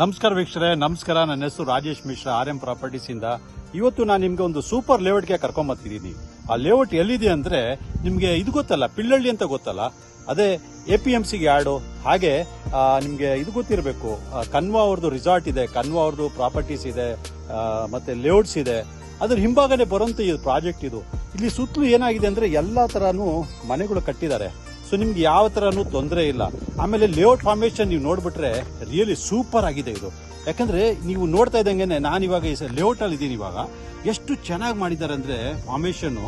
ನಮಸ್ಕಾರ ವೀಕ್ಷಕರೇ, ನಮಸ್ಕಾರ. ನನ್ನ ಹೆಸರು ರಾಜೇಶ್ ಮಿಶ್ರಾ, RM ಪ್ರಾಪರ್ಟೀಸ್ ಇಂದ. ಇವತ್ತು ನಾನು ನಿಮ್ಗೆ ಒಂದು ಸೂಪರ್ ಲೇಔಟ್ಗೆ ಕರ್ಕೊಂಬತ್ತಿದ್ದೀನಿ. ಆ ಲೇಔಟ್ ಎಲ್ಲಿದೆ ಅಂದ್ರೆ ನಿಮ್ಗೆ ಇದು ಗೊತ್ತಲ್ಲ, ಪಿಳ್ಳಳ್ಳಿ ಅಂತ ಗೊತ್ತಲ್ಲ, ಅದೇ APMCಗೆ ಆಡು. ಹಾಗೆ ನಿಮ್ಗೆ ಇದು ಗೊತ್ತಿರಬೇಕು, ಕನ್ವಾ ಅವ್ರದ್ದು ರಿಸಾರ್ಟ್ ಇದೆ, ಕನ್ವಾ ಅವ್ರದ್ದು ಪ್ರಾಪರ್ಟೀಸ್ ಇದೆ, ಮತ್ತೆ ಲೇಔಟ್ಸ್ ಇದೆ. ಅದ್ರ ಹಿಂಭಾಗನೆ ಬರುವಂತ ಈ ಪ್ರಾಜೆಕ್ಟ್ ಇದು. ಇಲ್ಲಿ ಸುತ್ತಲೂ ಏನಾಗಿದೆ ಅಂದ್ರೆ ಎಲ್ಲಾ ತರಾನು ಮನೆಗಳು ಕಟ್ಟಿದ್ದಾರೆ. ಸೊ ನಿಮ್ಗೆ ಯಾವ ತರನು ತೊಂದರೆ ಇಲ್ಲ. ಆಮೇಲೆ ಲೇಔಟ್ ಫಾರ್ಮೇಶನ್ ನೀವು ನೋಡ್ಬಿಟ್ರೆ ರಿಯಲಿ ಸೂಪರ್ ಆಗಿದೆ ಇದು. ಯಾಕಂದ್ರೆ ನೀವು ನೋಡ್ತಾ ಇದ್ದಂಗೆ ನಾನು ಇವಾಗ ಈ ಲೇಔಟ್ ಅಲ್ಲಿ ಇದ್ದೀನಿ. ಇವಾಗ ಎಷ್ಟು ಚೆನ್ನಾಗಿ ಮಾಡಿದ್ದಾರೆ ಅಂದ್ರೆ ಫಾರ್ಮೇಶನ್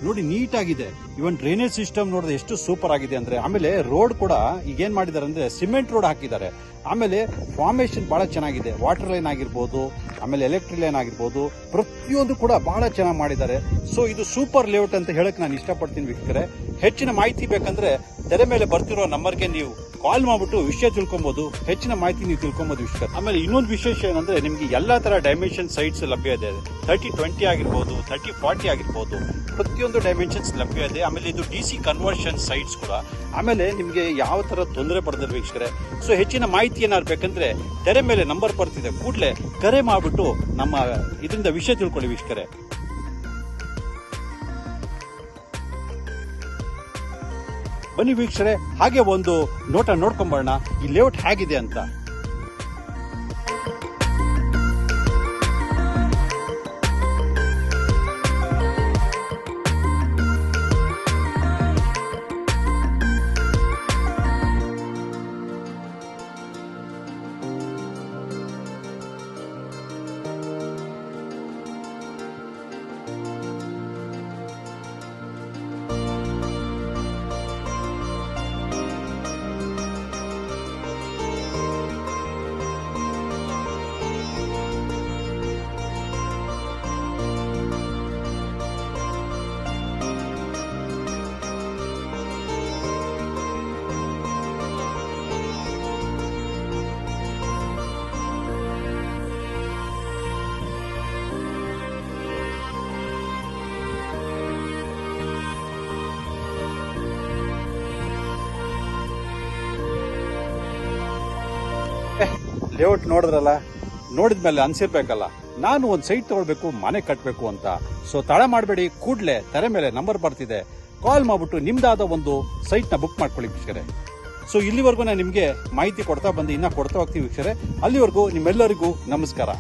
ನೋಡಿ, ನೀಟ್ ಆಗಿದೆ. ಇವನ್ ಡ್ರೈನೇಜ್ ಸಿಸ್ಟಮ್ ನೋಡಿದ್ರೆ ಎಷ್ಟು ಸೂಪರ್ ಆಗಿದೆ ಅಂದ್ರೆ. ಆಮೇಲೆ ರೋಡ್ ಕೂಡ ಈಗ ಏನ್ ಮಾಡಿದ್ದಾರೆ ಅಂದ್ರೆ ಸಿಮೆಂಟ್ ರೋಡ್ ಹಾಕಿದ್ದಾರೆ. ಆಮೇಲೆ ಫಾರ್ಮೇಶನ್ ಬಹಳ ಚೆನ್ನಾಗಿದೆ. ವಾಟರ್ ಲೈನ್ ಆಗಿರ್ಬೋದು, ಆಮೇಲೆ ಎಲೆಕ್ಟ್ರಿಕ್ ಲೈನ್ ಆಗಿರ್ಬೋದು, ಪ್ರತಿಯೊಂದು ಕೂಡ ಬಹಳ ಚೆನ್ನಾಗಿ ಮಾಡಿದ್ದಾರೆ. ಸೊ ಇದು ಸೂಪರ್ ಲೇಔಟ್ ಅಂತ ಹೇಳಕ್ ನಾನು ಇಷ್ಟಪಡ್ತೀನಿ ವೀಕ್ಷಕರೇ. ಹೆಚ್ಚಿನ ಮಾಹಿತಿ ಬೇಕಂದ್ರೆ ತೆರೆ ಮೇಲೆ ಬರ್ತಿರೋ ನಂಬರ್ಗೆ ನೀವು ಕಾಲ್ ಮಾಡ್ಬಿಟ್ಟು ವಿಷಯ ತಿಳ್ಕೊಬಹುದು. ಹೆಚ್ಚಿನ ಮಾಹಿತಿ ನೀವು ತಿಳ್ಕೊಬಹುದು ವೀಕ್ಷಕರೇ. ಆಮೇಲೆ ಇನ್ನೊಂದು ವಿಶೇಷ ಏನಂದ್ರೆ ನಿಮ್ಗೆ ಎಲ್ಲಾ ತರ ಡೈಮೆನ್ಷನ್ ಸೈಟ್ಸ್ ಲಭ್ಯ ಇದೆ. 30-20 ಆಗಿರ್ಬೋದು, 30-40 ಆಗಿರ್ಬೋದು, ಪ್ರತಿಯೊಂದು ಡೈಮೆನ್ಷನ್ಸ್ ಲಭ್ಯ ಇದೆ. ಆಮೇಲೆ ಇದು DC ಕನ್ವರ್ಷನ್ ಸೈಟ್ಸ್ ಕೂಡ. ಆಮೇಲೆ ನಿಮ್ಗೆ ಯಾವ ತರ ತೊಂದರೆ ಪಡೆದ್ರೆ ವೀಕ್ಷಕರೇ. ಸೊ ಹೆಚ್ಚಿನ ಮಾಹಿತಿ ಏನಾದ್ರು ಬೇಕಂದ್ರೆ ತೆರೆ ಮೇಲೆ ನಂಬರ್ ಬರ್ತಿದೆ, ಕೂಡಲೇ ಕರೆ ಮಾಡ್ಬಿಟ್ಟು ನಮ್ಮ ಇದರಿಂದ ವಿಷಯ ತಿಳ್ಕೊಳ್ಳಿ ವೀಕ್ಷಕರೇ. ಬನ್ನಿ ವೀಕ್ಷಕರೇ, ಹಾಗೆ ಒಂದು ನೋಟ ನೋಡ್ಕೊಂಬರೋಣ ಈ ಲೇಔಟ್ ಹೇಗಿದೆ ಅಂತ. ಲೇಔಟ್ ನೋಡಿದ್ರಲ್ಲ, ನೋಡಿದ್ಮೇಲೆ ಅನ್ಸಿರ್ಬೇಕಲ್ಲ, ನಾನು ಒಂದು ಸೈಟ್ ತಗೊಳ್ಬೇಕು, ಮನೆ ಕಟ್ಟಬೇಕು ಅಂತ. ಸೊ ತಡ ಮಾಡಬೇಡಿ, ಕೂಡಲೇ ತೆರೆ ಮೇಲೆ ನಂಬರ್ ಬರ್ತಿದೆ, ಕಾಲ್ ಮಾಡ್ಬಿಟ್ಟು ನಿಮ್ದಾದ ಒಂದು ಸೈಟ್ ನ ಬುಕ್ ಮಾಡ್ಕೊಳ್ಳಿ ವೀಕ್ಷಕರೇ. ಸೊ ಇಲ್ಲಿವರೆಗೂ ನಾನು ನಿಮ್ಗೆ ಮಾಹಿತಿ ಕೊಡ್ತಾ ಬಂದು ಇನ್ನ ಕೊಡ್ತಾ ಹೋಗ್ತೀವಿ ವೀಕ್ಷಕರೇ. ಅಲ್ಲಿವರೆಗೂ ನಿಮ್ಮೆಲ್ಲರಿಗೂ ನಮಸ್ಕಾರ.